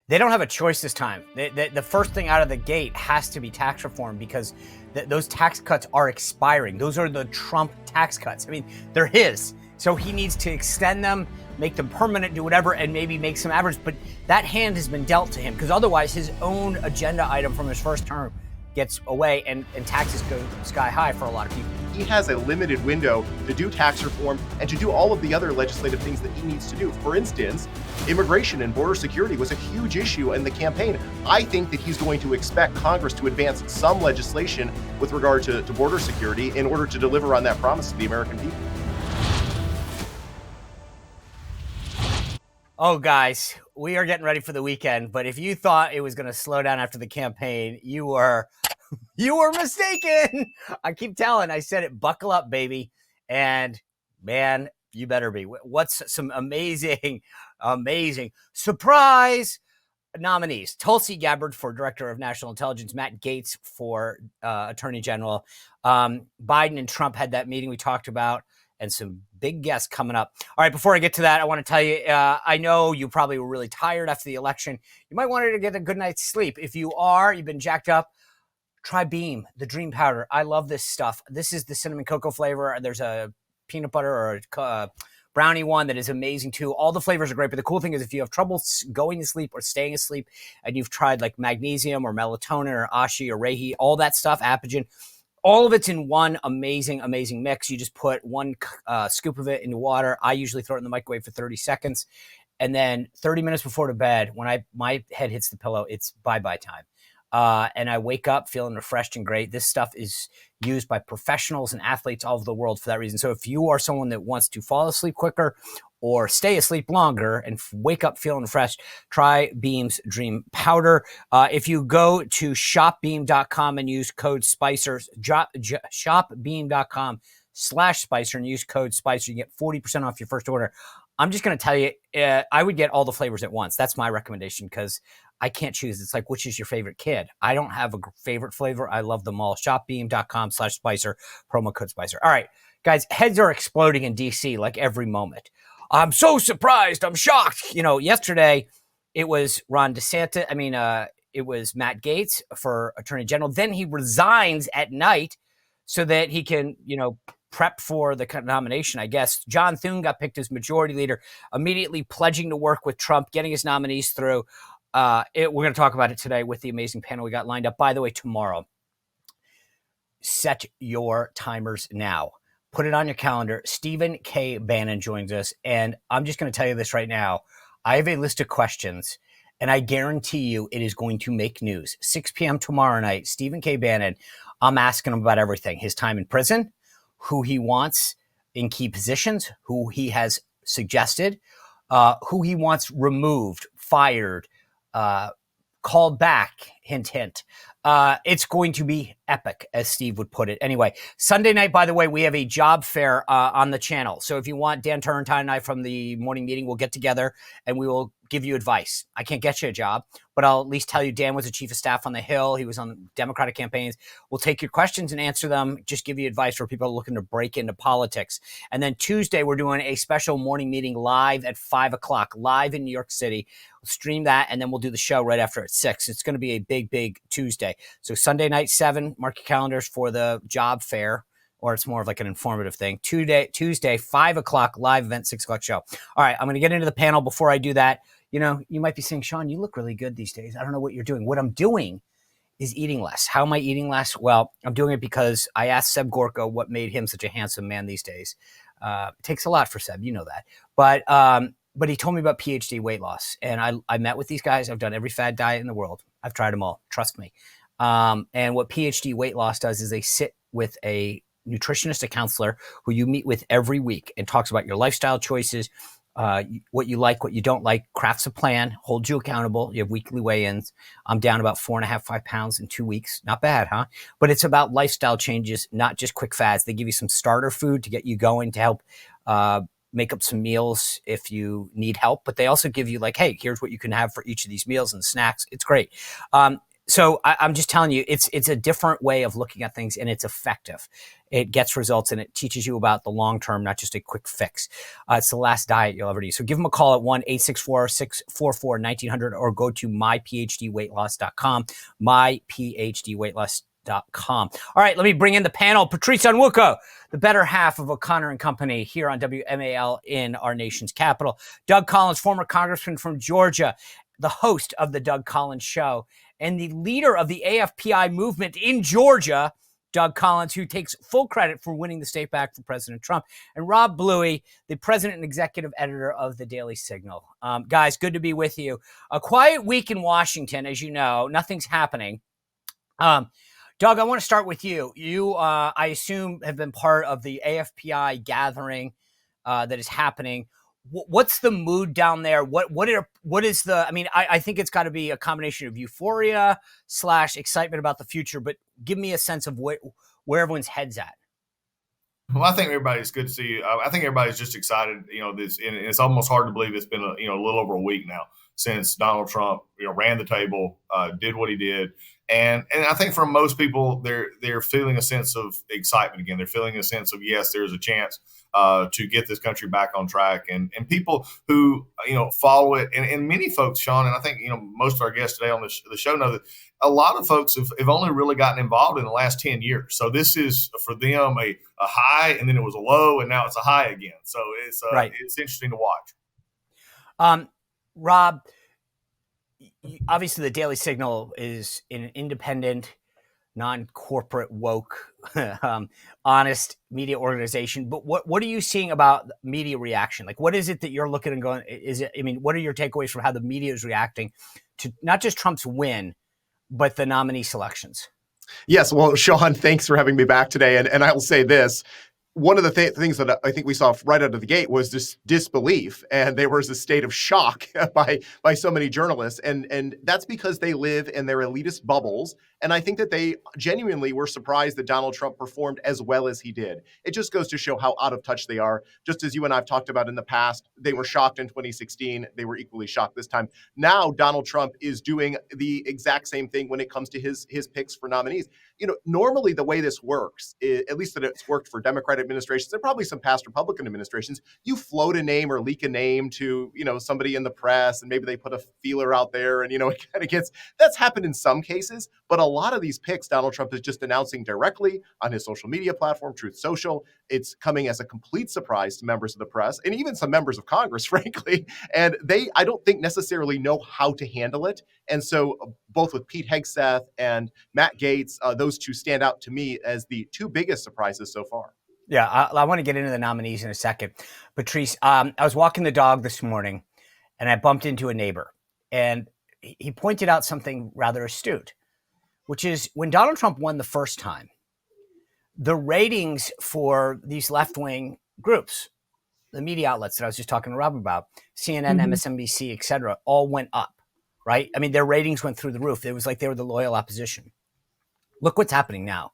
They don't have a choice this time. The first thing out of the gate has to be tax reform because those tax cuts are expiring. Those are the Trump tax cuts. I mean, they're his. So he needs to extend them, make them permanent, do whatever, and maybe make some average. But that hand has been dealt to him because otherwise his own agenda item from his first term gets away and taxes go sky high for a lot of people. He has a limited window to do tax reform and to do all of the other legislative things that he needs to do. For instance, immigration and border security was a huge issue in the campaign. I think that he's going to expect Congress to advance some legislation with regard to border security in order to deliver on that promise to the American people. Oh, guys, we are getting ready for the weekend, but if you thought it was going to slow down after the campaign, you were mistaken. I keep telling, I said it, buckle up, baby. And man, you better be. What's some amazing surprise nominees? Tulsi Gabbard for Director of National Intelligence, Matt Gaetz for Attorney General. Biden and Trump had that meeting we talked about, and some big guests coming up. All right, before I get to that, I want to tell you, I know you probably were really tired after the election. You might want to get a good night's sleep. If you are, you've been jacked up, try Beam, the dream powder. I love this stuff. This is the cinnamon cocoa flavor. There's a peanut butter or a brownie one that is amazing too. All the flavors are great, but the cool thing is if you have trouble going to sleep or staying asleep and you've tried like magnesium or melatonin or ashi or reiki, all that stuff, Apigen, all of it's in one amazing mix. You just put one scoop of it into water. I usually throw it in the microwave for 30 seconds. And then 30 minutes before to bed, when my head hits the pillow, it's bye-bye time. And I wake up feeling refreshed and great. This stuff is used by professionals and athletes all over the world for that reason. So if you are someone that wants to fall asleep quicker or stay asleep longer and wake up feeling refreshed, try Beam's Dream Powder. If you go to shopbeam.com and use code SPICER, shopbeam.com/SPICER and use code SPICER, you get 40% off your first order. I'm just going to tell you, I would get all the flavors at once. That's my recommendation because I can't choose. It's like, which is your favorite kid? I don't have a favorite flavor. I love them all. Shopbeam.com/SPICER, promo code SPICER. All right, guys, heads are exploding in D.C. like every moment. I'm so surprised. I'm shocked. You know, yesterday it was Ron DeSantis. It was Matt Gaetz for Attorney General. Then he resigns at night so that he can, prep for the nomination, I guess. John Thune got picked as majority leader, immediately pledging to work with Trump, getting his nominees through. We're going to talk about it today with the amazing panel we got lined up. By the way, tomorrow, set your timers now. Put it on your calendar. Stephen K. Bannon joins us. And I'm just going to tell you this right now. I have a list of questions, and I guarantee you it is going to make news. 6 p.m. tomorrow night, Stephen K. Bannon, I'm asking him about everything. His time in prison, who he wants in key positions, who he has suggested, who he wants removed, fired, called back, hint, hint. It's going to be epic, as Steve would put it. Anyway, Sunday night, by the way, we have a job fair on the channel. So if you want, Dan Turrentine and I from the morning meeting will get together and we will give you advice. I can't get you a job, but I'll at least tell you Dan was the chief of staff on the Hill. He was on Democratic campaigns. We'll take your questions and answer them, just give you advice for people looking to break into politics. And then Tuesday, we're doing a special morning meeting live at 5 o'clock, live in New York City. We'll stream that, and then we'll do the show right after at 6. It's going to be a big Tuesday. So Sunday night, 7, mark your calendars for the job fair, or it's more of like an informative thing. Tuesday, 5 o'clock, live event, 6 o'clock show. All right, I'm going to get into the panel. Before I do that, you might be saying, Sean, you look really good these days. I don't know what you're doing. What I'm doing is eating less. How am I eating less? Well, I'm doing it because I asked Seb Gorka what made him such a handsome man these days. It takes a lot for Seb, you know that. But he told me about PhD weight loss. And I met with these guys. I've done every fad diet in the world. I've tried them all. Trust me. And what PhD weight loss does is they sit with a nutritionist, a counselor who you meet with every week and talks about your lifestyle choices, what you like, what you don't like, crafts a plan, holds you accountable. You have weekly weigh-ins. I'm down about 4.5, 5 pounds in 2 weeks. Not bad, huh? But it's about lifestyle changes, not just quick fads. They give you some starter food to get you going, to help make up some meals if you need help. But they also give you like, hey, here's what you can have for each of these meals and snacks. It's great. So I'm just telling you, it's a different way of looking at things, and it's effective. It gets results, and it teaches you about the long term, not just a quick fix. It's the last diet you'll ever do. So give them a call at 1-864-644-1900 or go to myphdweightloss.com, myphdweightloss.com. All right, let me bring in the panel. Patrice Onwuka, the better half of O'Connor and Company here on WMAL in our nation's capital. Doug Collins, former congressman from Georgia, the host of the Doug Collins Show, and the leader of the AFPI movement in Georgia, Doug Collins, who takes full credit for winning the state back from President Trump, and Rob Bluey, the president and executive editor of the Daily Signal. Guys, good to be with you. A quiet week in Washington, as you know, nothing's happening. Doug, I want to start with you. You, I assume, have been part of the AFPI gathering that is happening. What's the mood down there? What is the, I mean, I think it's got to be a combination of euphoria / excitement about the future, but give me a sense of where everyone's head's at. Well, I think everybody's good to see you. I think everybody's just excited. And it's almost hard to believe it's been a little over a week now since Donald Trump, ran the table, did what he did. And I think for most people, they're feeling a sense of excitement again. They're feeling a sense of, yes, there's a chance to get this country back on track. And people who, follow it, and many folks, Sean, and I think, most of our guests today on the show know that a lot of folks have only really gotten involved in the last 10 years. So this is for them a high, and then it was a low, and now it's a high again. So it's right. It's interesting to watch. Rob, obviously the Daily Signal is an independent, non-corporate, woke, honest media organization. But what are you seeing about media reaction? Like, what is it that you're looking and going, what are your takeaways from how the media is reacting to not just Trump's win, but the nominee selections? Yes. Well, Sean, thanks for having me back today. And I'll say this. One of the things that I think we saw right out of the gate was this disbelief, and there was a state of shock by so many journalists, and that's because they live in their elitist bubbles, and I think that they genuinely were surprised that Donald Trump performed as well as he did. It just goes to show how out of touch they are. Just as you and I have talked about in the past, they were shocked in 2016. They were equally shocked this time. Now Donald Trump is doing the exact same thing when it comes to his picks for nominees. Normally the way this works, at least that it's worked for Democratic administrations and probably some past Republican administrations, you float a name or leak a name to, somebody in the press, and maybe they put a feeler out there, and, it kind of that's happened in some cases, but a lot of these picks, Donald Trump is just announcing directly on his social media platform, Truth Social. It's coming as a complete surprise to members of the press and even some members of Congress, frankly, and I don't think necessarily know how to handle it. And so both with Pete Hegseth and Matt Gaetz, those two stand out to me as the two biggest surprises so far. Yeah, I want to get into the nominees in a second. Patrice, I was walking the dog this morning, and I bumped into a neighbor, and he pointed out something rather astute, which is when Donald Trump won the first time, the ratings for these left-wing groups, the media outlets that I was just talking to Rob about, CNN, MSNBC, et cetera, all went up, right? I mean, their ratings went through the roof. It was like they were the loyal opposition. Look what's happening now.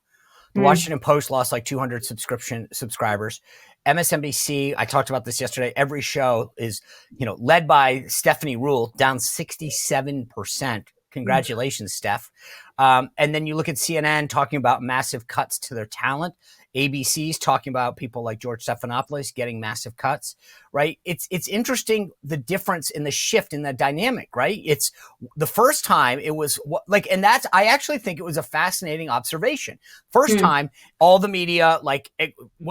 The Washington Post lost like 200 subscribers. MSNBC, I talked about this yesterday. Every show is, led by Stephanie Ruhle, down 67%. Congratulations, Steph. And then you look at CNN talking about massive cuts to their talent. ABC's talking about people like George Stephanopoulos getting massive cuts, right? It's interesting, the difference in the shift in the dynamic, right? It's the first time it was I actually think it was a fascinating observation. First time, all the media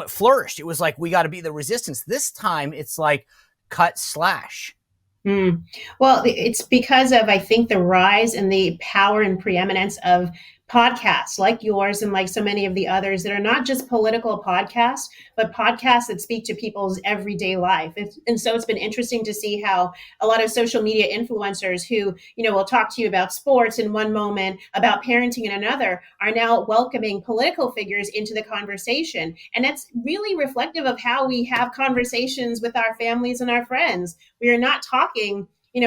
flourished. It was like, we got to be the resistance. This time it's like cut slash. Well, it's because of, I think, the rise and the power and preeminence of podcasts like yours and like so many of the others that are not just political podcasts, but podcasts that speak to people's everyday life. And so it's been interesting to see how a lot of social media influencers who, will talk to you about sports in one moment, about parenting in another, are now welcoming political figures into the conversation. And that's really reflective of how we have conversations with our families and our friends. We are not talking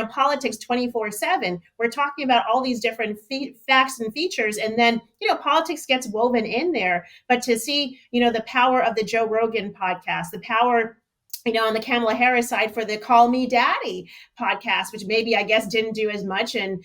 politics 24/7. We're talking about all these different facts and features. And then, politics gets woven in there. But to see, the power of the Joe Rogan podcast, the power on the Kamala Harris side for the Call Me Daddy podcast, which maybe I guess didn't do as much and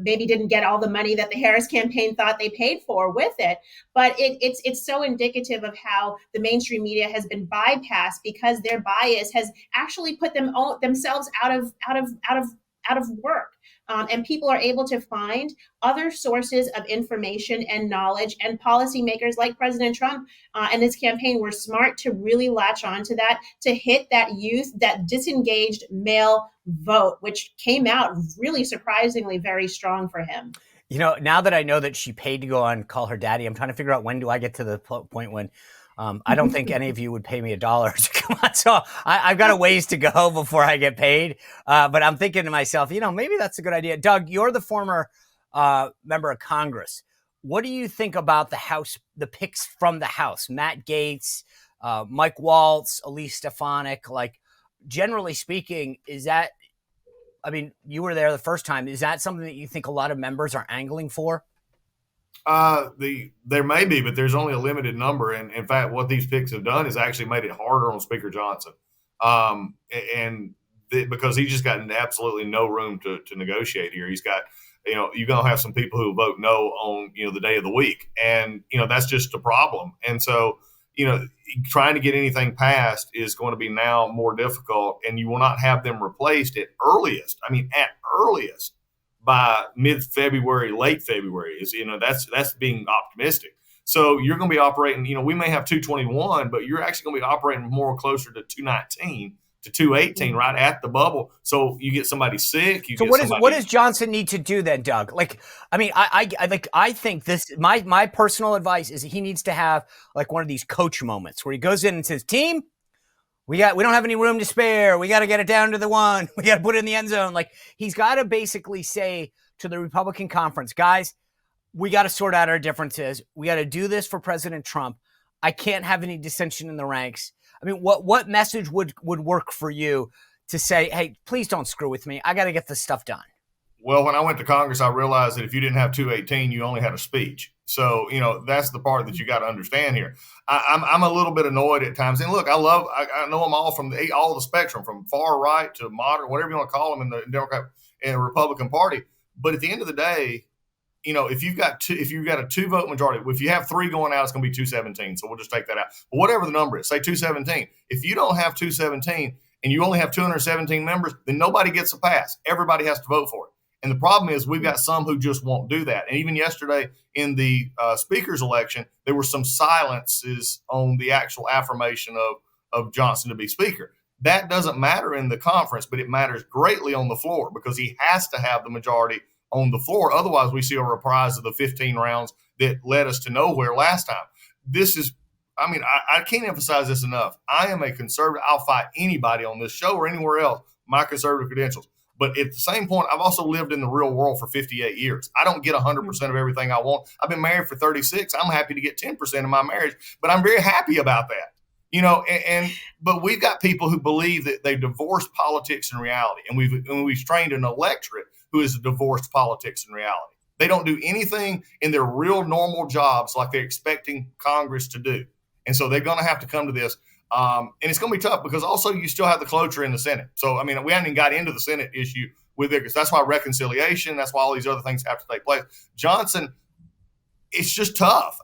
maybe didn't get all the money that the Harris campaign thought they paid for with it. But it's so indicative of how the mainstream media has been bypassed because their bias has actually put themselves out of work. And people are able to find other sources of information and knowledge, and policymakers like President Trump and his campaign were smart to really latch onto that, to hit that youth, that disengaged male vote, which came out really surprisingly very strong for him. Now that I know that she paid to go on Call Her Daddy, I'm trying to figure out when do I get to the point when I don't think any of you would pay me $1 to come on. So I've got a ways to go before I get paid. But I'm thinking to myself, maybe that's a good idea. Doug, you're the former member of Congress. What do you think about the House, the picks from the House? Matt Gaetz, Mike Waltz, Elise Stefanik. Like, generally speaking, you were there the first time. Is that something that you think a lot of members are angling for? There may be, but there's only a limited number. And in fact, what these picks have done is actually made it harder on Speaker Johnson. Because he just got absolutely no room to negotiate here. He's got, you're going to have some people who vote no on, the day of the week. And, that's just a problem. And so, trying to get anything passed is going to be now more difficult, and you will not have them replaced at earliest by mid-February, late February. That's being optimistic. So you're going to be operating, we may have 221, but you're actually going to be operating more closer to 219 to 218 right at the bubble. So you get somebody sick. What does Johnson need to do then, Doug? I think this, my personal advice is he needs to have like one of these coach moments where he goes in and says, team, we don't have any room to spare. We got to get it down to the one. We got to put it in the end zone. Like, he's got to basically say to the Republican conference, guys, we got to sort out our differences. We got to do this for President Trump. I can't have any dissension in the ranks. What message would work for you to say, hey, please don't screw with me. I got to get this stuff done? Well, when I went to Congress, I realized that if you didn't have 218, you only had a speech. So, that's the part that you got to understand here. I'm a little bit annoyed at times. And look, I know them all from all the spectrum, from far right to moderate, whatever you want to call them in the Democrat and Republican Party. But at the end of the day, if you've got a 2-vote majority, if you have 3 going out, it's going to be 217. So we'll just take that out. But whatever the number is, say 217. If you don't have 217 and you only have 217 members, then nobody gets a pass. Everybody has to vote for it. And the problem is we've got some who just won't do that. And even yesterday in the speaker's election, there were some silences on the actual affirmation of Johnson to be speaker. That doesn't matter in the conference, but it matters greatly on the floor because he has to have the majority on the floor. Otherwise, we see a reprise of the 15 rounds that led us to nowhere last time. This is, I can't emphasize this enough. I am a conservative. I'll fight anybody on this show or anywhere else, my conservative credentials. But at the same point, I've also lived in the real world for 58 years. I don't get 100% of everything I want. I've been married for 36. I'm happy to get 10% of my marriage, but I'm very happy about that. But we've got people who believe that they divorced politics and reality, and we've trained an electorate who is divorced politics and reality. They don't do anything in their real normal jobs like they're expecting Congress to do. And so they're going to have to come to this. And it's going to be tough because also you still have the cloture in the Senate. So, we haven't even got into the Senate issue with it because that's why reconciliation, that's why all these other things have to take place. Johnson, it's just tough.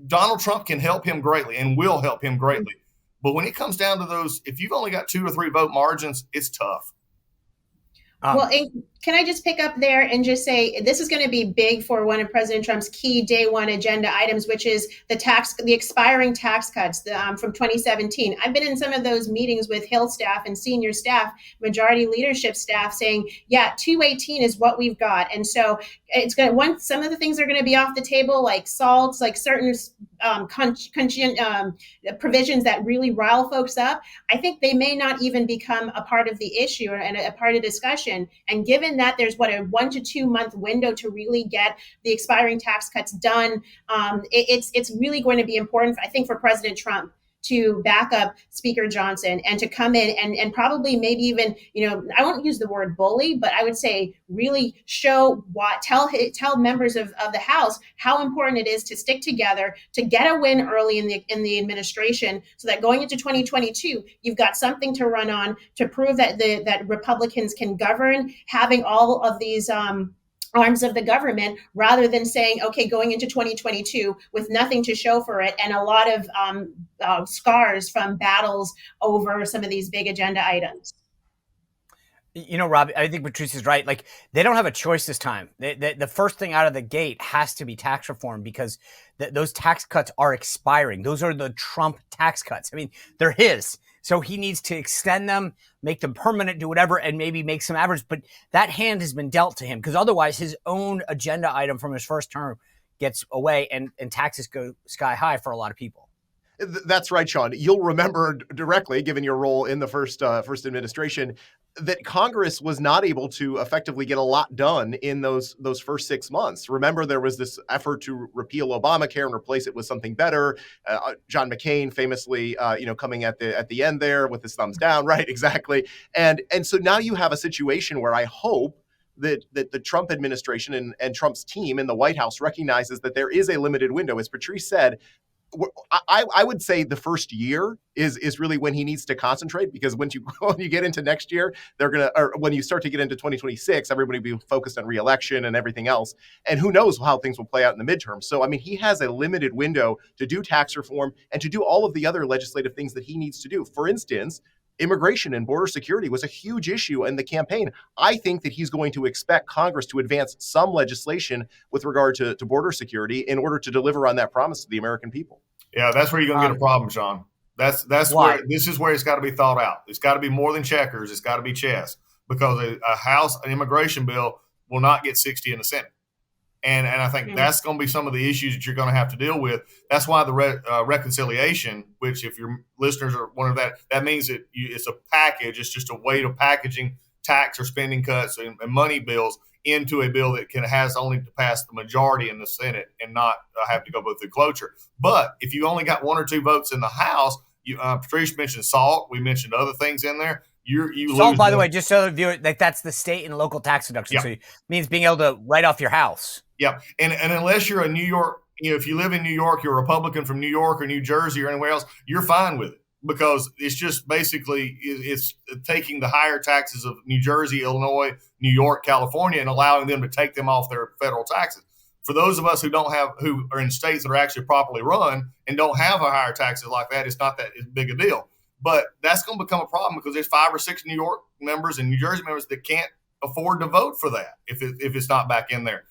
Donald Trump can help him greatly and will help him greatly. But when it comes down to those, if you've only got 2 or 3 vote margins, it's tough. Well, can I just pick up there and just say this is going to be big for one of President Trump's key day one agenda items, which is the expiring tax cuts from 2017. I've been in some of those meetings with Hill staff and senior staff, majority leadership staff saying, yeah, 218 is what we've got. And so it's going to, some of the things are going to be off the table, like salts, like certain provisions that really rile folks up. I think they may not even become a part of the issue and a part of discussion. And given that there's a 1 to 2 month window to really get the expiring tax cuts done, it's really going to be important, I think, for President Trump to back up Speaker Johnson and to come in and probably maybe even, I won't use the word bully, but I would say really show tell members of the House how important it is to stick together, to get a win early in the administration, so that going into 2022, you've got something to run on to prove that that Republicans can govern, having all of these arms of the government, rather than saying, okay, going into 2022 with nothing to show for it and a lot of scars from battles over some of these big agenda items. Rob, I think Patrice is right. Like, they don't have a choice this time. The first thing out of the gate has to be tax reform, because those tax cuts are expiring. Those are the Trump tax cuts. I mean, they're his. So he needs to extend them, make them permanent, do whatever, and maybe make some average. But that hand has been dealt to him, because otherwise his own agenda item from his first term gets away, and taxes go sky high for a lot of people. That's right, Sean. You'll remember directly, given your role in the first administration, that Congress was not able to effectively get a lot done in those first 6 months. Remember, there was this effort to repeal Obamacare and replace it with something better. John McCain famously, coming at the end there with his thumbs down, right? Exactly. And so now you have a situation where I hope that the Trump administration and Trump's team in the White House recognizes that there is a limited window. As Patrice said, I would say the first year is really when he needs to concentrate, because when you get into next year, when you start to get into 2026, everybody will be focused on re-election and everything else. And who knows how things will play out in the midterm. So, I mean, he has a limited window to do tax reform and to do all of the other legislative things that he needs to do. For instance, immigration and border security was a huge issue in the campaign. I think that he's going to expect Congress to advance some legislation with regard to border security in order to deliver on that promise to the American people. Yeah, that's where you're going to get a problem, Sean. That's why? Where this is where it's got to be thought out. It's got to be more than checkers. It's got to be chess, because an immigration bill will not get 60 in the Senate. And I think that's going to be some of the issues that you're going to have to deal with. That's why the reconciliation, which if your listeners are wondering, that means that it's a package. It's just a way of packaging tax or spending cuts and money bills into a bill that has only to pass the majority in the Senate and not have to go through cloture. But if you only got one or two votes in the House, Patrice mentioned SALT. We mentioned other things in there. You SALT, lose by the way, just so the viewer, that's the state and local tax deduction. Yeah. So it means being able to write off your house. Yeah, and unless you're a New York, if you live in New York, you're a Republican from New York or New Jersey or anywhere else, you're fine with it, because it's just basically it's taking the higher taxes of New Jersey, Illinois, New York, California, and allowing them to take them off their federal taxes. For those of us who are in states that are actually properly run and don't have a higher taxes like that, it's not that big a deal. But that's going to become a problem, because there's 5 or 6 New York members and New Jersey members that can't afford to vote for that if it's not back in there.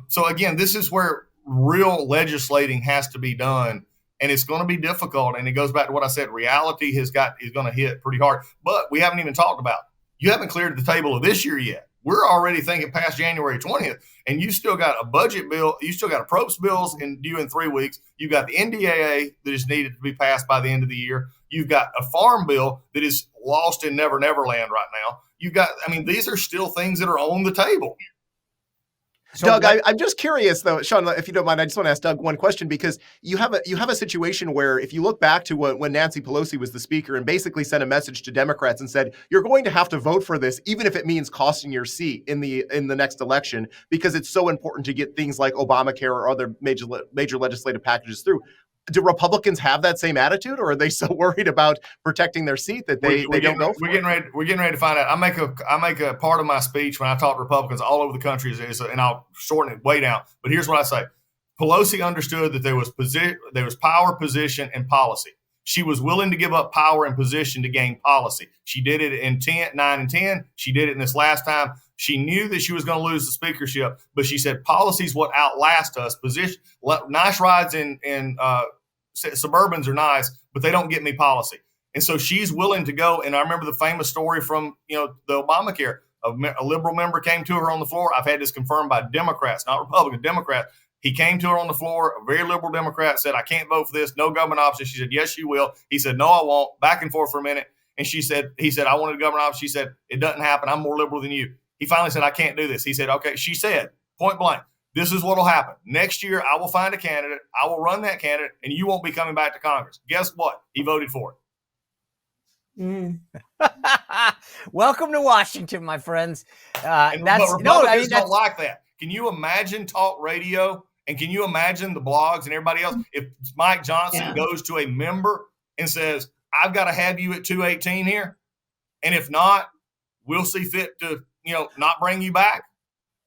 So again, this is where real legislating has to be done, and it's going to be difficult. And it goes back to what I said: reality is going to hit pretty hard. But we haven't even talked about, you haven't cleared the table of this year yet. We're already thinking past January 20th, and you still got a budget bill. You still got appropriations bills due in 3 weeks. You got the NDAA that is needed to be passed by the end of the year. You've got a farm bill that is lost in Never Land right now. These are still things that are on the table. So Doug, I'm just curious, though, Sean, if you don't mind, I just want to ask Doug one question, because you have a situation where, if you look back to when Nancy Pelosi was the speaker and basically sent a message to Democrats and said, you're going to have to vote for this, even if it means costing your seat in the next election, because it's so important to get things like Obamacare or other major legislative packages through. Do Republicans have that same attitude, or are they so worried about protecting their seat that they don't go for it? We're getting ready to find out. I make a part of my speech when I talk to Republicans all over the country, and I'll shorten it way down. But here's what I say: Pelosi understood that there was power, position, and policy. She was willing to give up power and position to gain policy. She did it in 9 and 10. She did it in this last time. She knew that she was going to lose the speakership, but she said policy is what outlasts us. Position, nice rides in Suburbans are nice, but they don't get me policy. And so she's willing to go. And I remember the famous story from the Obamacare. A liberal member came to her on the floor. I've had this confirmed by Democrats, not Republican, Democrats. He came to her on the floor, a very liberal Democrat, said, I can't vote for this, no government option. She said, yes, you will. He said, no, I won't. Back and forth for a minute. And he said, I wanted a government option. She said, it doesn't happen. I'm more liberal than you. He finally said, I can't do this. He said, okay. She said, point blank, this is what will happen. Next year, I will find a candidate. I will run that candidate, and you won't be coming back to Congress. Guess what? He voted for it. Mm. Welcome to Washington, my friends. But Republicans don't like that. Can you imagine talk radio? And can you imagine the blogs and everybody else? If Mike Johnson goes to a member and says, I've got to have you at 218 here. And if not, we'll see fit to, not bring you back.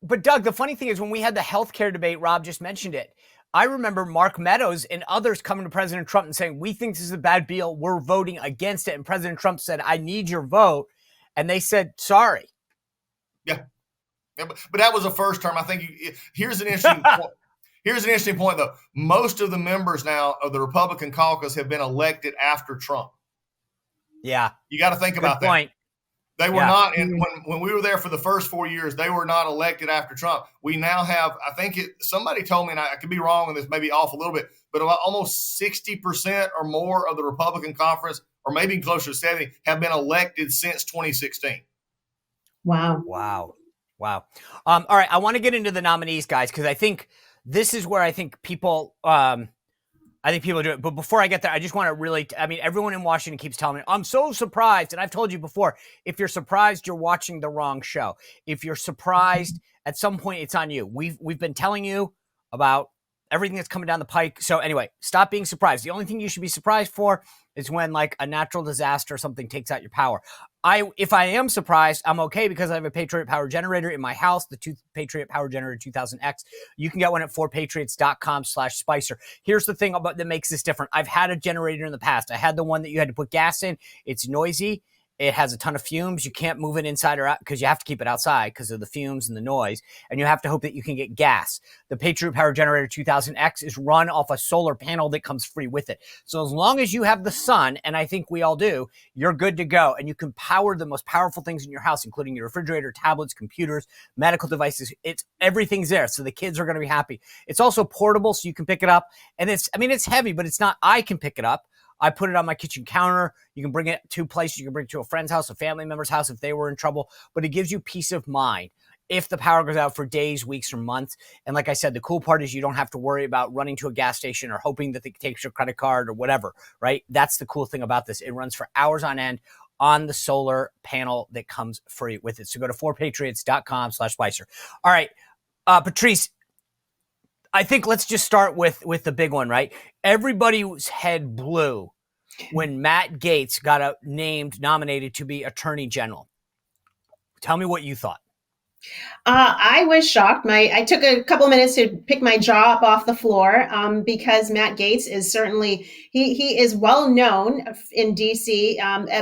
But Doug, the funny thing is when we had the healthcare debate, Rob just mentioned it. I remember Mark Meadows and others coming to President Trump and saying, we think this is a bad deal. We're voting against it. And President Trump said, I need your vote. And they said, sorry. Yeah. But that was a first term. I think here's an interesting point. Here's an interesting point, though. Most of the members now of the Republican caucus have been elected after Trump. Yeah. You got to think about that. They were not, and when we were there for the first 4 years, they were not elected after Trump. We now have, I think somebody told me, and I could be wrong, and this may be off a little bit, but about almost 60% or more of the Republican conference, or maybe closer to 70, have been elected since 2016. Wow. All right. I want to get into the nominees, guys, because I think this is where I think people do it. But before I get there, I just want to really, everyone in Washington keeps telling me, I'm so surprised. And I've told you before, if you're surprised, you're watching the wrong show. If you're surprised, at some point, it's on you. We've been telling you about everything that's coming down the pike. So anyway, stop being surprised. The only thing you should be surprised for is when like a natural disaster or something takes out your power. If I am surprised, I'm okay because I have a Patriot Power Generator in my house, the Patriot Power Generator 2000X. You can get one at 4patriots.com/Spicer. Here's the thing about that makes this different. I've had a generator in the past. I had the one that you had to put gas in. It's noisy. It has a ton of fumes. You can't move it inside or out because you have to keep it outside because of the fumes and the noise. And you have to hope that you can get gas. The Patriot Power Generator 2000X is run off a solar panel that comes free with it. So as long as you have the sun, and I think we all do, you're good to go. And you can power the most powerful things in your house, including your refrigerator, tablets, computers, medical devices. Everything's there. So the kids are going to be happy. It's also portable, so you can pick it up. And it's heavy, but it's not, I can pick it up. I put it on my kitchen counter. You can bring it to places. You can bring it to a friend's house, a family member's house if they were in trouble. But it gives you peace of mind if the power goes out for days, weeks, or months. And like I said, the cool part is you don't have to worry about running to a gas station or hoping that it takes your credit card or whatever, right? That's the cool thing about this. It runs for hours on end on the solar panel that comes free with it. So go to 4patriots.com/Spicer. All right, Patrice, I think let's just start with the big one, right? Everybody's head blew when Matt Gaetz got nominated to be Attorney General. Tell me what you thought. I was shocked. I took a couple of minutes to pick my jaw up off the floor because Matt Gaetz is certainly, he is well known in DC,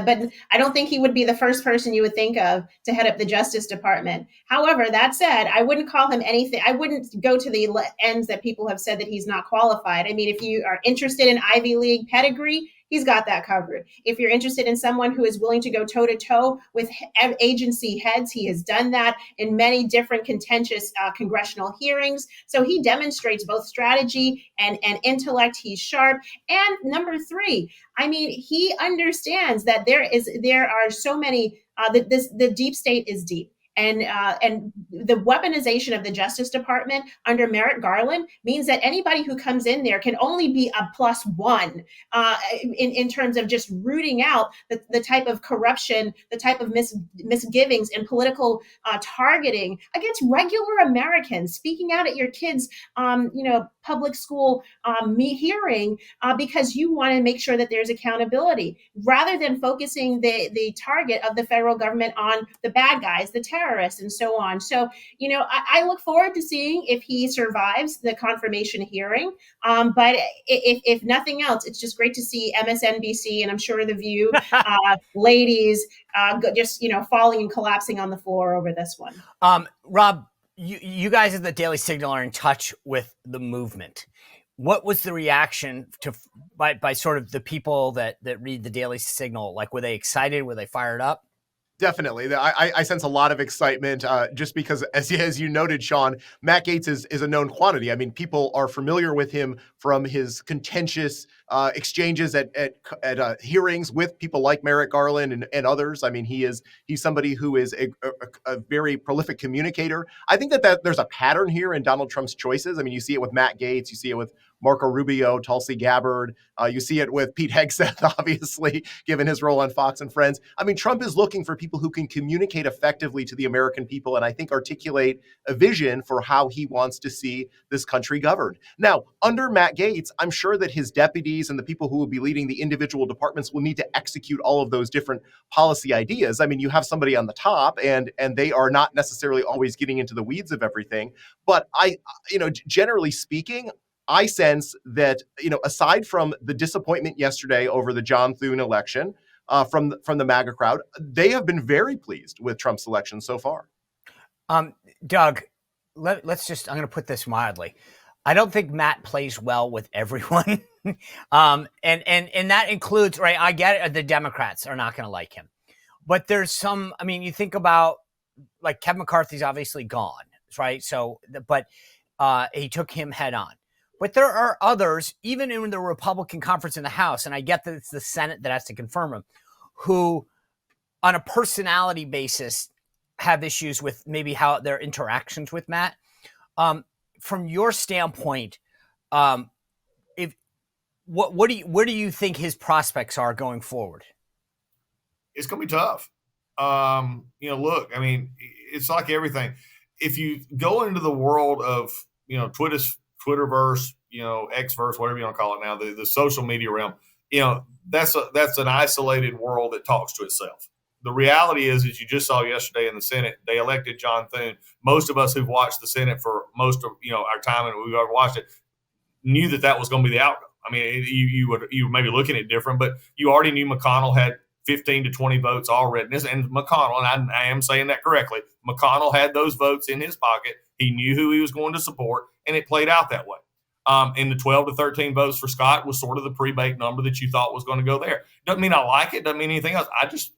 but I don't think he would be the first person you would think of to head up the Justice Department. However, that said, I wouldn't call him anything. I wouldn't go to the ends that people have said that he's not qualified. I mean, if you are interested in Ivy League pedigree, he's got that covered. If you're interested in someone who is willing to go toe-to-toe with agency heads, he has done that in many different contentious congressional hearings. So he demonstrates both strategy and intellect. He's sharp. And number three, I mean, he understands that there are so many, the deep state is deep. And the weaponization of the Justice Department under Merrick Garland means that anybody who comes in there can only be a +1 in terms of just rooting out the type of corruption, the type of misgivings and political targeting against regular Americans, speaking out at your kids' public school hearing because you want to make sure that there's accountability rather than focusing the target of the federal government on the bad guys, the terrorists, and so on. So, I look forward to seeing if he survives the confirmation hearing. But if nothing else, it's just great to see MSNBC and I'm sure The View ladies just falling and collapsing on the floor over this one. Rob, you guys at the Daily Signal are in touch with the movement. What was the reaction by sort of the people that read the Daily Signal? Like, were they excited? Were they fired up? Definitely. I sense a lot of excitement just because, as you noted, Sean, Matt Gaetz is a known quantity. I mean, people are familiar with him from his contentious exchanges at hearings with people like Merrick, Garland, and others. I mean, he's somebody who is a very prolific communicator. I think that there's a pattern here in Donald Trump's choices. I mean, you see it with Matt Gaetz, you see it with Marco Rubio, Tulsi Gabbard. You see it with Pete Hegseth, obviously, given his role on Fox and Friends. I mean, Trump is looking for people who can communicate effectively to the American people and I think articulate a vision for how he wants to see this country governed. Now, under Matt Gaetz, I'm sure that his deputies and the people who will be leading the individual departments will need to execute all of those different policy ideas. I mean, you have somebody on the top and they are not necessarily always getting into the weeds of everything. But generally speaking, I sense that, aside from the disappointment yesterday over the John Thune election from the MAGA crowd, they have been very pleased with Trump's election so far. Doug, let's just, I'm going to put this mildly. I don't think Matt plays well with everyone. And that includes, right, I get it, the Democrats are not going to like him. But there's some, I mean, you think about, like, Kevin McCarthy's obviously gone, right? So, but he took him head on. But there are others, even in the Republican conference in the House, and I get that it's the Senate that has to confirm him, who on a personality basis have issues with maybe how their interactions with Matt. From your standpoint, where do you think his prospects are going forward? It's going to be tough. Look, I mean, it's like everything. If you go into the world of, Twitterverse, Xverse, whatever you want to call it now, the social media realm, that's an isolated world that talks to itself. The reality is, as you just saw yesterday in the Senate, they elected John Thune. Most of us who've watched the Senate for most of our time and we've ever watched it knew that was going to be the outcome. I mean, you were maybe looking at it different, but you already knew McConnell had 15 to 20 votes already. And McConnell, and I am saying that correctly, McConnell had those votes in his pocket. He knew who he was going to support, and it played out that way. And the 12 to 13 votes for Scott was sort of the pre-baked number that you thought was going to go there. Doesn't mean I like it. Doesn't mean anything else.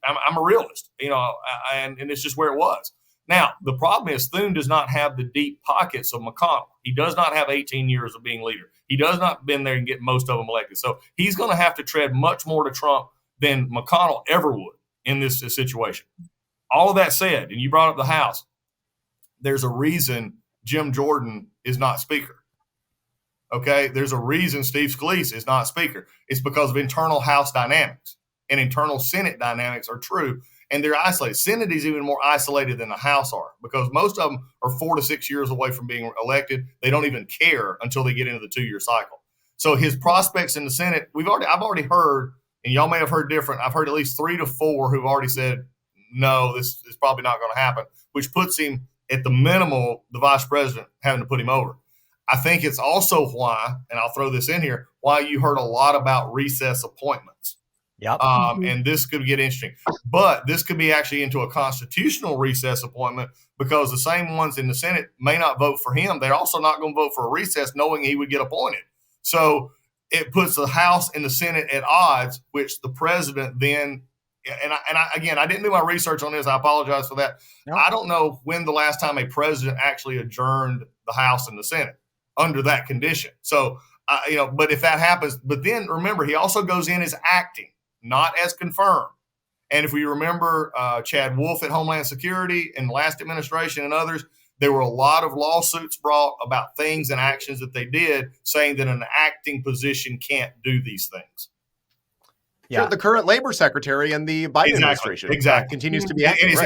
I'm a realist, and it's just where it was. Now, the problem is Thune does not have the deep pockets of McConnell. He does not have 18 years of being leader. He does not been there and get most of them elected. So he's going to have to tread much more to Trump than McConnell ever would in this situation. All of that said, and you brought up the House, there's a reason Jim Jordan is not Speaker. Okay, there's a reason Steve Scalise is not Speaker. It's because of internal House dynamics, and internal Senate dynamics are true, and they're isolated. Senate is even more isolated than the House are because most of them are 4 to 6 years away from being elected. They don't even care until they get into the 2-year cycle. So his prospects in the Senate, I've already heard, and y'all may have heard different. I've heard at least 3 to 4 who've already said, no, this is probably not going to happen, which puts him at the minimal, the vice president having to put him over. I think it's also why, and I'll throw this in here, why you heard a lot about recess appointments. Yep. And this could get interesting. But this could be actually into a constitutional recess appointment because the same ones in the Senate may not vote for him. They're also not going to vote for a recess knowing he would get appointed. So it puts the House and the Senate at odds, which the president then I didn't do my research on this. I apologize for that. No. I don't know when the last time a president actually adjourned the House and the Senate under that condition. So, but if that happens, but then remember, he also goes in as acting, not as confirmed. And if we remember Chad Wolf at Homeland Security in the last administration and others, there were a lot of lawsuits brought about things and actions that they did saying that an acting position can't do these things. Yeah, the current labor secretary and the Biden administration continues to be active.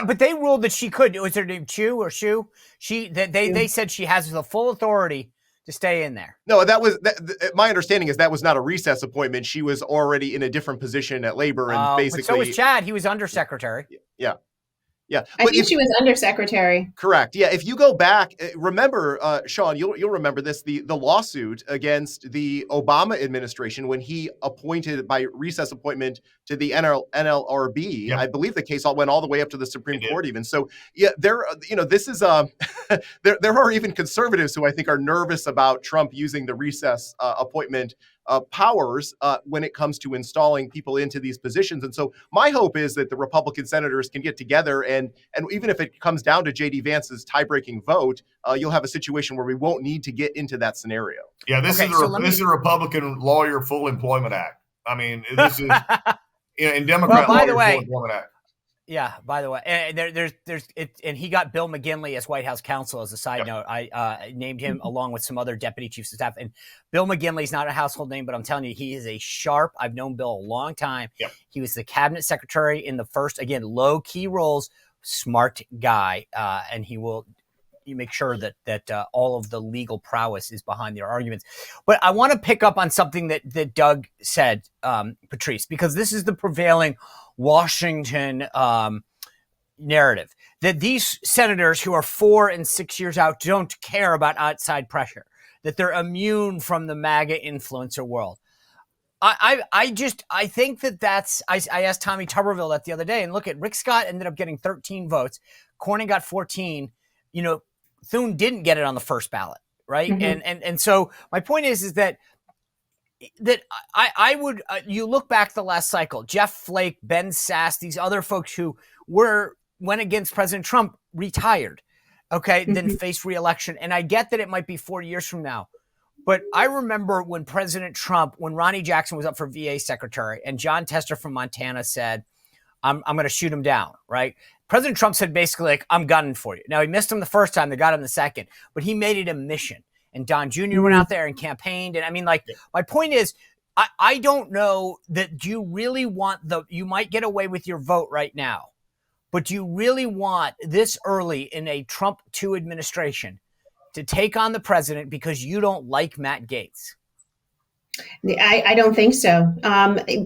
But they ruled that she could. Was her name Chu or Shu? They said she has the full authority to stay in there. No, my understanding is that was not a recess appointment. She was already in a different position at labor, and basically. But so was Chad. He was undersecretary. Yeah. Yeah, I think she was undersecretary. Correct. Yeah, if you go back, remember, Sean, you'll remember this: the lawsuit against the Obama administration when he appointed by recess appointment the NLRB. Yep. I believe the case went all the way up to the Supreme It Court even. So yeah, this is there are even conservatives who I think are nervous about Trump using the recess appointment powers when it comes to installing people into these positions. And so my hope is that the Republican senators can get together and even if it comes down to J.D. Vance's tie-breaking vote, you'll have a situation where we won't need to get into that scenario. Yeah, this is a Republican Lawyer Full Employment Act. I mean, this is in Democrat by the Lawyer way, Full Employment Act. Yeah, by the way, and there's and he got Bill McGinley as White House counsel. As a side note, I named him along with some other deputy chiefs of staff. And Bill McGinley's not a household name, but I'm telling you, he is a sharp. I've known Bill a long time. Yep. He was the cabinet secretary in the first, again, low key roles, smart guy, and he will make sure that all of the legal prowess is behind their arguments. But I want to pick up on something that Doug said, Patrice, because this is the prevailing Washington narrative, that these senators who are 4 and 6 years out don't care about outside pressure, that they're immune from the MAGA influencer world. I think that's, I asked Tommy Tuberville that the other day, and look at Rick Scott ended up getting 13 votes. Cornyn got 14. Thune didn't get it on the first ballot. Right. Mm-hmm. And so my point is that I would, you look back the last cycle, Jeff Flake, Ben Sasse, these other folks who went against President Trump retired. Okay. Mm-hmm. Then faced re-election. And I get that it might be 4 years from now, but I remember when when Ronnie Jackson was up for VA secretary and John Tester from Montana said, I'm going to shoot him down. Right. President Trump said basically like, I'm gunning for you. Now he missed him the first time, they got him the second, but he made it a mission. And Don Jr. went out there and campaigned. And I mean, like, my point is, I don't know that do you really want you might get away with your vote right now, but do you really want this early in a Trump 2 administration to take on the president because you don't like Matt Gaetz? I don't think so.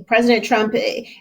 President Trump,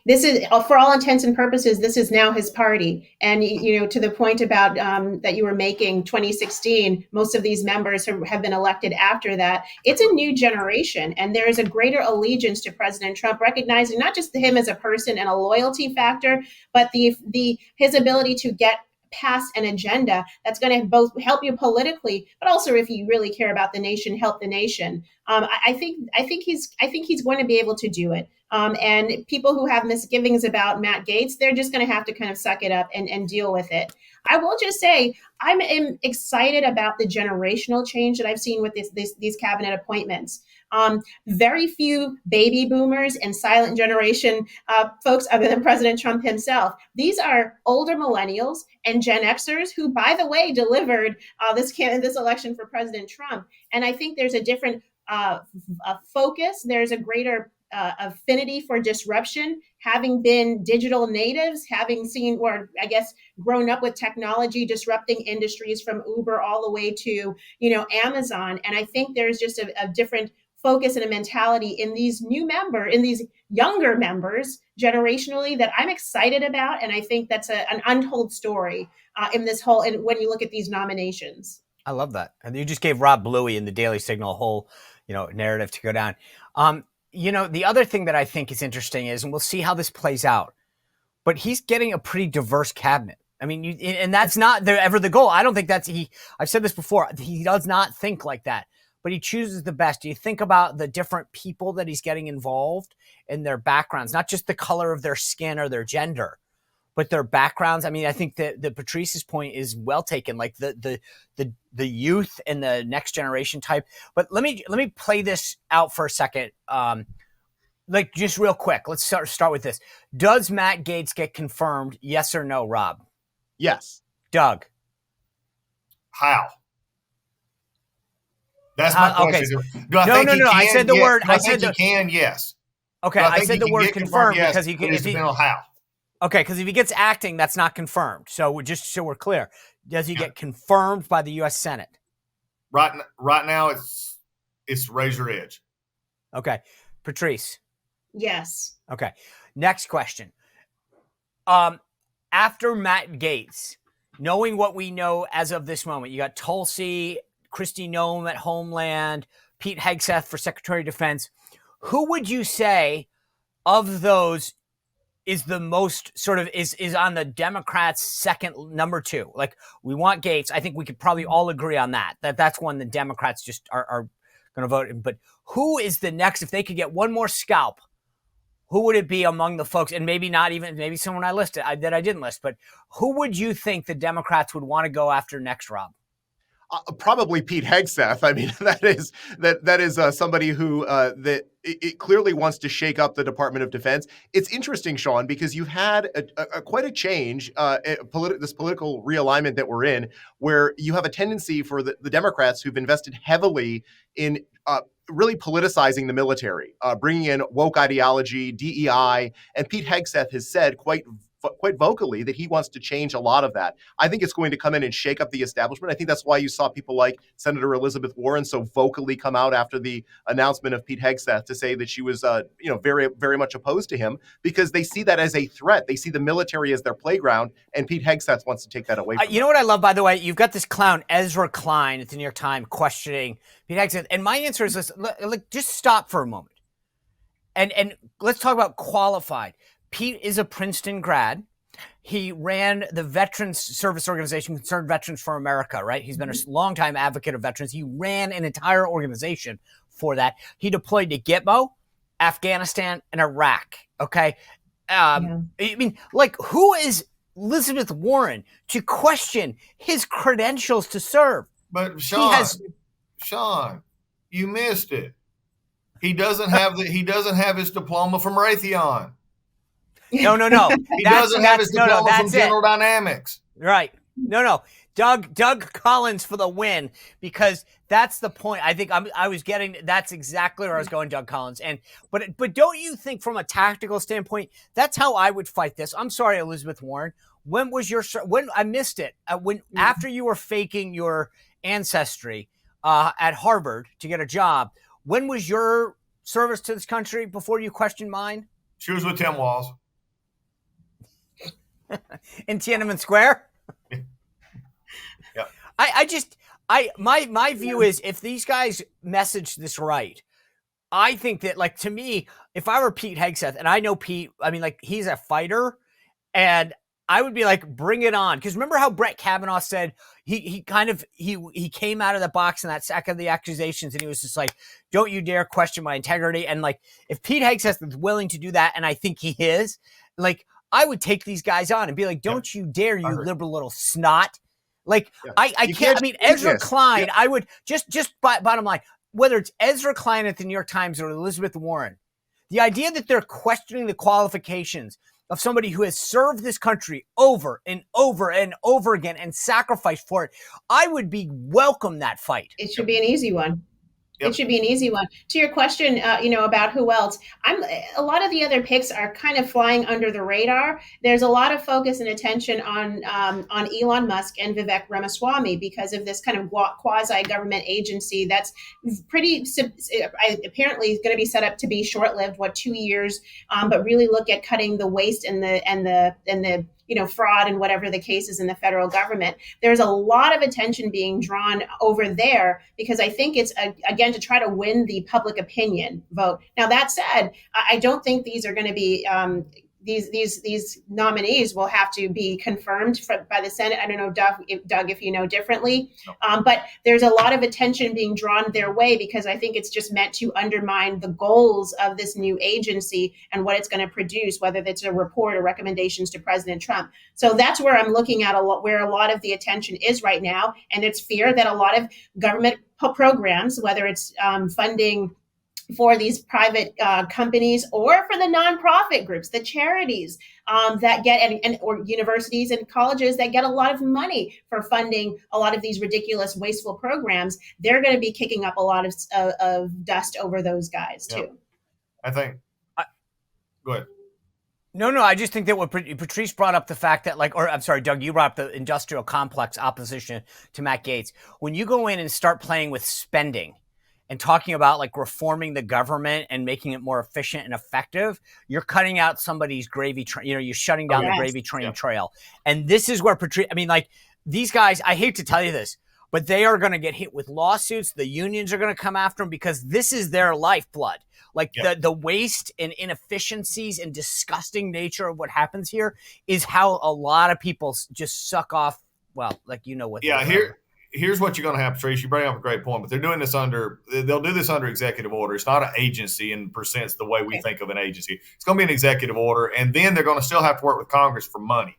this is, for all intents and purposes, this is now his party. And, to the point about that you were making, 2016, most of these members have been elected after that. It's a new generation. And there is a greater allegiance to President Trump, recognizing not just him as a person and a loyalty factor, but his ability to get pass an agenda that's going to both help you politically, but also if you really care about the nation, help the nation. I think he's going to be able to do it. And people who have misgivings about Matt Gaetz, they're just going to have to kind of suck it up and deal with it. I will just say I'm excited about the generational change that I've seen with these cabinet appointments. Very few baby boomers and silent generation folks other than President Trump himself. These are older millennials and Gen Xers who, by the way, delivered this election for President Trump. And I think there's a different focus. There's a greater affinity for disruption, having been digital natives, having seen, or I guess, grown up with technology disrupting industries from Uber all the way to, Amazon. And I think there's just a different focus and a mentality in these younger members generationally that I'm excited about. And I think that's an untold story in this whole, and when you look at these nominations. I love that. And you just gave Rob Bluey in the Daily Signal a whole, narrative to go down. The other thing that I think is interesting is, and we'll see how this plays out, but he's getting a pretty diverse cabinet. I mean, and that's not ever the goal. I don't think I've said this before. He does not think like that, but he chooses the best. Do you think about the different people that he's getting involved and their backgrounds, not just the color of their skin or their gender, but their backgrounds? I mean, I think that Patrice's point is well taken, like the youth and the next generation type. But let me play this out for a second. Like just real quick, let's start with this. Does Matt Gaetz get confirmed? Yes or no, Rob? Yes. Doug? How? That's my question. Okay. No. I said the word. I said he can. Yes. Okay. I said the word confirmed yes, because he can. If he, how? Okay, because if he gets acting, that's not confirmed. So just so we're clear, does he get confirmed by the U.S. Senate? Right now, it's raise your edge. Okay, Patrice. Yes. Okay. Next question. After Matt Gaetz, knowing what we know as of this moment, you got Tulsi, Kristi Noem at Homeland, Pete Hegseth for Secretary of Defense. Who would you say of those is the most sort of is on the Democrats' second number 2. Like, we want Gaetz. I think we could probably all agree on that's one the Democrats just are going to vote in. But who is the next, if they could get one more scalp, who would it be among the folks? And maybe not even, maybe someone I listed that I didn't list, but who would you think the Democrats would want to go after next, Rob? Probably Pete Hegseth. I mean, that is somebody who it clearly wants to shake up the Department of Defense. It's interesting, Sean, because you've had quite a change, this political realignment that we're in, where you have a tendency for the Democrats who've invested heavily in really politicizing the military, bringing in woke ideology, DEI, and Pete Hegseth has said quite vocally that he wants to change a lot of that. I think it's going to come in and shake up the establishment. I think that's why you saw people like Senator Elizabeth Warren so vocally come out after the announcement of Pete Hegseth to say that she was, very, very much opposed to him, because they see that as a threat. They see the military as their playground, and Pete Hegseth wants to take that away from them. You know what I love, by the way? You've got this clown, Ezra Klein, at the New York Times, questioning Pete Hegseth. And my answer is this, just stop for a moment. And let's talk about qualified. Pete is a Princeton grad. He ran the Veterans Service Organization, Concerned Veterans for America, right? He's been a longtime advocate of veterans. He ran an entire organization for that. He deployed to Gitmo, Afghanistan, and Iraq, okay? I mean, who is Elizabeth Warren to question his credentials to serve? But Sean, you missed it. He doesn't have his diploma from Raytheon. No. He doesn't have his diploma from General Dynamics. Right. No. Doug Collins for the win, because that's the point. I think I was getting. That's exactly where I was going, Doug Collins. But don't you think, from a tactical standpoint, that's how I would fight this? I'm sorry, Elizabeth Warren. When I missed it? After you were faking your ancestry at Harvard to get a job, when was your service to this country before you questioned mine? She was with Tim Walz. In Tiananmen Square? Yeah. My view is, if these guys message this right, I think that, to me, if I were Pete Hegseth, and I know Pete, I mean, he's a fighter, and I would be bring it on. Because remember how Brett Kavanaugh said he came out of the box in that sack of the accusations, and he was just don't you dare question my integrity. And if Pete Hegseth is willing to do that, and I think he is, I would take these guys on and be don't you dare, you liberal little snot. I can't. I mean, Ezra Klein. I would just bottom line, whether it's Ezra Klein at the New York Times or Elizabeth Warren, the idea that they're questioning the qualifications of somebody who has served this country over and over and over again and sacrificed for it, I would welcome that fight. It should be an easy one. It should be an easy one. To your question, about who else, a lot of the other picks are kind of flying under the radar. There's a lot of focus and attention on Elon Musk and Vivek Ramaswamy because of this kind of quasi-government agency that's pretty apparently going to be set up to be short-lived, 2 years, but really look at cutting the waste and the fraud and whatever the case is in the federal government. There's a lot of attention being drawn over there because I think it's, again, to try to win the public opinion vote. Now, that said, I don't think these are going to be these nominees will have to be confirmed by the Senate. I don't know, Doug, if you know differently, but there's a lot of attention being drawn their way because I think it's just meant to undermine the goals of this new agency and what it's going to produce, whether it's a report or recommendations to President Trump. So that's where I'm looking at where a lot of the attention is right now. And it's fear that a lot of government programs, whether it's funding for these private companies or for the nonprofit groups, the charities that get or universities and colleges that get a lot of money for funding a lot of these ridiculous, wasteful programs, they're going to be kicking up a lot of dust over those guys too. I think. Go ahead. No, I just think that what Patrice brought up the fact that I'm sorry, Doug, you brought up the industrial complex opposition to Matt Gaetz. When you go in and start playing with spending and talking about reforming the government and making it more efficient and effective, you're cutting out somebody's gravy train. You're shutting down the gravy train trail. And this is where Patrice, these guys, I hate to tell you this, but they are going to get hit with lawsuits. The unions are going to come after them because this is their lifeblood. Like the waste and inefficiencies and disgusting nature of what happens here is how a lot of people just suck off. Well, like, you know what? Yeah. Here's what you're going to have, Patrice. You bring up a great point, but they'll do this under executive order. It's not an agency in percents the way we think of an agency. It's going to be an executive order. And then they're going to still have to work with Congress for money.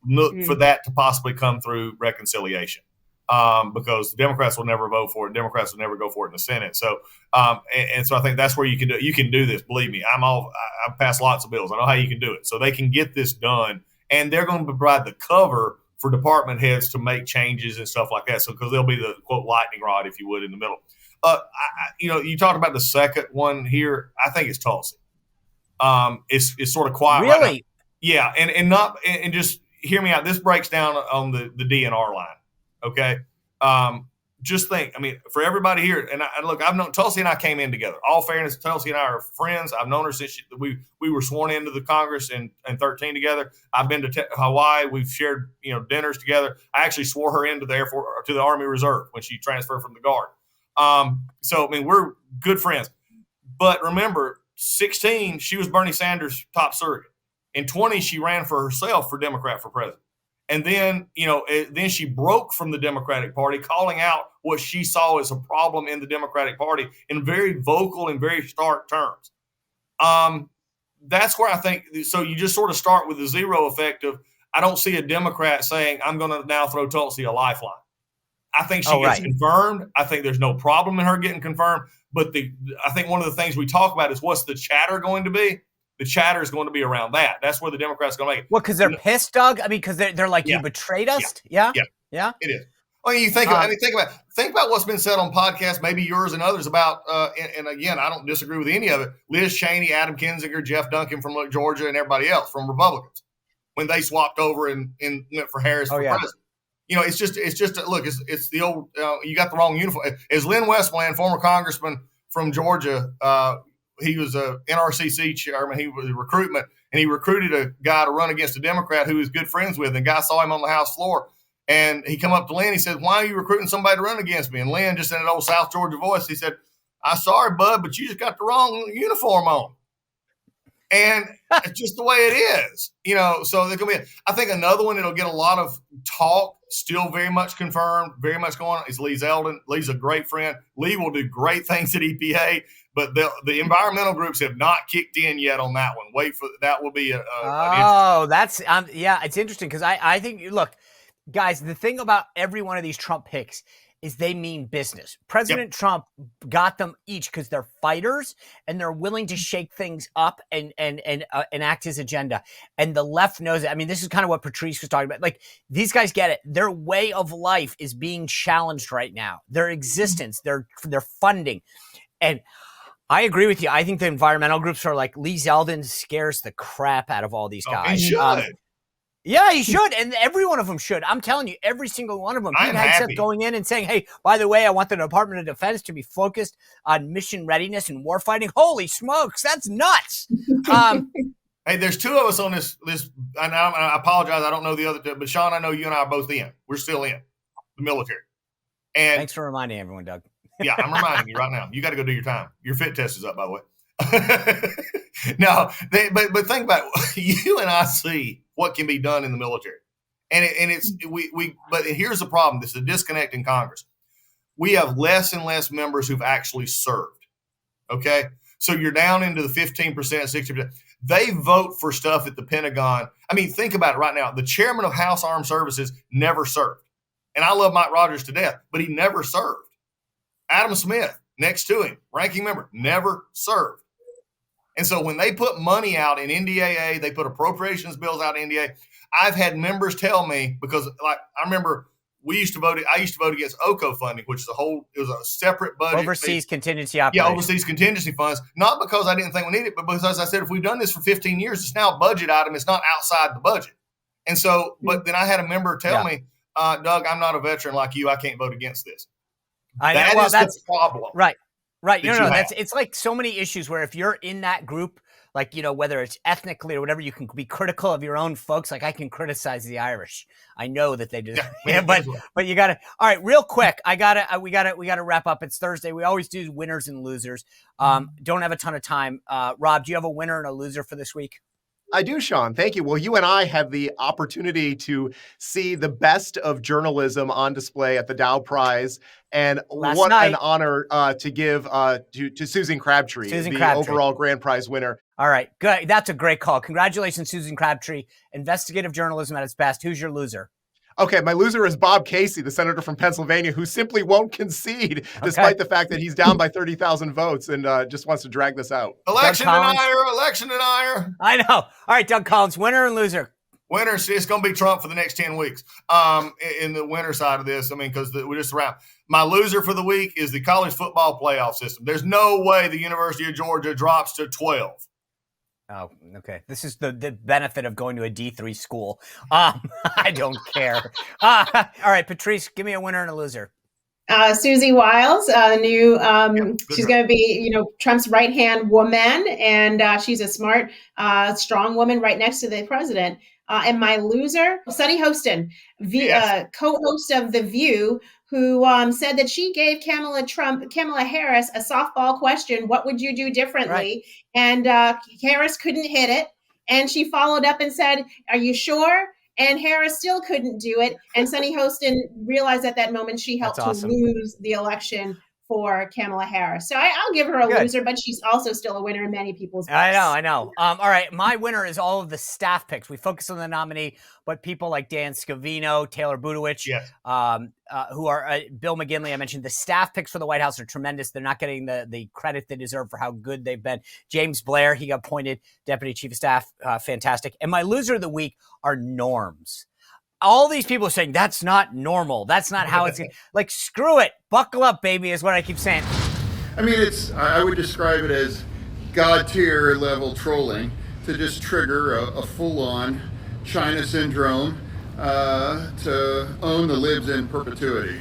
Look for that to possibly come through reconciliation. Because the Democrats will never vote for it. Democrats will never go for it in the Senate. So, and so I think that's where you can do this. Believe me, I've passed lots of bills. I know how you can do it. So they can get this done, and they're going to provide the cover for department heads to make changes and stuff like that. So, because they'll be the quote lightning rod, if you would, in the middle. You talked about the second one here. I think it's Tulsi. It's sort of quiet. Really? Right now. Yeah, and just hear me out. This breaks down on the DNR line. Okay. Just think, I mean, for everybody here, and I've known Tulsi and I came in together. All fairness, Tulsi and I are friends. I've known her since we were sworn into the Congress in 2013 together. I've been to Hawaii. We've shared, dinners together. I actually swore her into the Air Force, to the Army Reserve when she transferred from the Guard. So, I mean, we're good friends. But remember, 16, she was Bernie Sanders' top surrogate. In 20, she ran for herself for Democrat for president. And then, then she broke from the Democratic Party, calling out what she saw as a problem in the Democratic Party in very vocal and very stark terms. That's where I think, so you just sort of start with the zero effect of, I don't see a Democrat saying, I'm going to now throw Tulsi a lifeline. I think she gets confirmed. I think there's no problem in her getting confirmed. But I think one of the things we talk about is what's the chatter going to be? The chatter is going to be around that. That's where the Democrats are going to make it. Well, because they're pissed, Doug? I mean, because they're like, you betrayed us? Yeah? It is. Well, you think about what's been said on podcasts, maybe yours and others about, and again, I don't disagree with any of it, Liz Cheney, Adam Kinzinger, Jeff Duncan from Georgia, and everybody else from Republicans when they swapped over and went for Harris for president. It's just look, it's the old, you got the wrong uniform. As Lynn Westmoreland, former congressman from Georgia, he was a NRCC chairman. He was recruitment, and he recruited a guy to run against a Democrat who he was good friends with. And the guy saw him on the House floor, and he come up to Lynn. He said, "Why are you recruiting somebody to run against me?" And Lynn, just in an old South Georgia voice, he said, "I'm sorry, bud, but you just got the wrong uniform on." And it's just the way it is, So there can be. I think another one that'll get a lot of talk, still very much confirmed, very much going on, is Lee Zeldin. Lee's a great friend. Lee will do great things at EPA. But the environmental groups have not kicked in yet on that one. Wait for that. Will be that's it's interesting because I think, look, guys, the thing about every one of these Trump picks is they mean business. President Trump got them each because they're fighters and they're willing to shake things up and enact his agenda. And the left knows it. I mean, this is kind of what Patrice was talking about. Like, these guys get it. Their way of life is being challenged right now. Their existence, their funding, and I agree with you. I think the environmental groups are like, Lee Zeldin scares the crap out of all these guys. He should. Yeah, he should. And every one of them should. I'm telling you, every single one of them. I'm happy. Going in and saying, hey, by the way, I want the Department of Defense to be focused on mission readiness and warfighting. Holy smokes, that's nuts. Hey, there's two of us on this, and I apologize, I don't know the other two, but Sean, I know you and I are both in. We're still in the military. And thanks for reminding everyone, Doug. Yeah, I'm reminding you right now. You got to go do your time. Your fit test is up, by the way. No, but think about it. You and I see what can be done in the military, and it's we. But here's the problem: this is a disconnect in Congress. We have less and less members who've actually served. Okay, so you're down into the 15%, 60%. They vote for stuff at the Pentagon. I mean, think about it right now. The chairman of House Armed Services never served, and I love Mike Rogers to death, but he never served. Adam Smith, next to him, ranking member, never served. And so when they put money out in NDAA, they put appropriations bills out in NDAA. I've had members tell me, because like I remember I used to vote against OCO funding, which is it was a separate budget. Overseas contingency operations. Yeah, overseas contingency funds. Not because I didn't think we needed it, but because, as I said, if we've done this for 15 years, it's now a budget item. It's not outside the budget. And so, but then I had a member tell me, Doug, I'm not a veteran like you. I can't vote against this. That's the problem. Right. No, it's like so many issues where if you're in that group, like, whether it's ethnically or whatever, you can be critical of your own folks. Like I can criticize the Irish. I know that they do. Yeah, but you gotta, all right, real quick. We gotta wrap up. It's Thursday. We always do winners and losers. Don't have a ton of time. Rob, do you have a winner and a loser for this week? I do, Sean. Thank you. Well, you and I had the opportunity to see the best of journalism on display at the Dow Prize. And what an honor to give to Susan Crabtree, overall grand prize winner. All right, good. That's a great call. Congratulations, Susan Crabtree. Investigative journalism at its best. Who's your loser? Okay, my loser is Bob Casey, the senator from Pennsylvania, who simply won't concede despite the fact that he's down by 30,000 votes and just wants to drag this out. Election denier. I know. All right, Doug Collins, winner and loser. Winner, it's going to be Trump for the next 10 weeks. In the winner side of this, because we're just around. My loser for the week is the college football playoff system. There's no way the University of Georgia drops to 12. Oh, okay. This is the benefit of going to a D3 school. I don't care. All right, Patrice, give me a winner and a loser. Susie Wiles, she's going to be, Trump's right-hand woman, and she's a smart, strong woman right next to the president. And my loser, Sunny Hostin, co-host of The View, who said that she gave Kamala Harris a softball question, what would you do differently? Right. And Harris couldn't hit it. And she followed up and said, are you sure? And Harris still couldn't do it. And Sunny Hostin realized at that moment she helped to lose the election for Kamala Harris. So I'll give her a loser, but she's also still a winner in many people's books. I know. All right, my winner is all of the staff picks. We focus on the nominee, but people like Dan Scavino, Taylor Budowich, who are Bill McGinley, I mentioned, the staff picks for the White House are tremendous. They're not getting the credit they deserve for how good they've been. James Blair, he got appointed Deputy Chief of Staff, fantastic. And my loser of the week are norms. All these people are saying that's not normal. That's not how it's like. Screw it. Buckle up, baby, is what I keep saying. I mean, I would describe it as God tier level trolling to just trigger a full-on China syndrome to own the libs in perpetuity.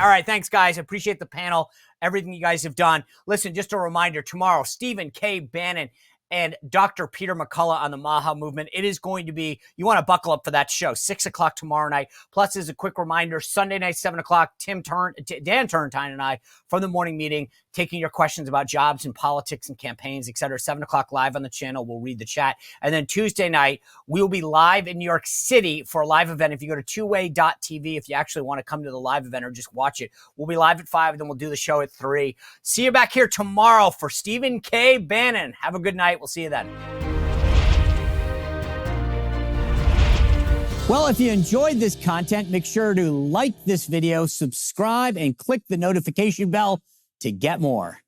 All right, thanks, guys. Appreciate the panel, everything you guys have done. Listen, just a reminder: tomorrow, Stephen K. Bannon and Dr. Peter McCullough on the Maha movement. It is going to be, you want to buckle up for that show, 6 o'clock tomorrow night. Plus, as a quick reminder, Sunday night, 7 o'clock, Dan Turntine and I from the morning meeting, taking your questions about jobs and politics and campaigns, et cetera. 7 o'clock live on the channel. We'll read the chat. And then Tuesday night, we will be live in New York City for a live event. If you go to twoway.tv, if you actually want to come to the live event or just watch it, we'll be live at 5, and then we'll do the show at 3. See you back here tomorrow for Stephen K. Bannon. Have a good night. We'll see you then. Well, if you enjoyed this content, make sure to like this video, subscribe, and click the notification bell to get more.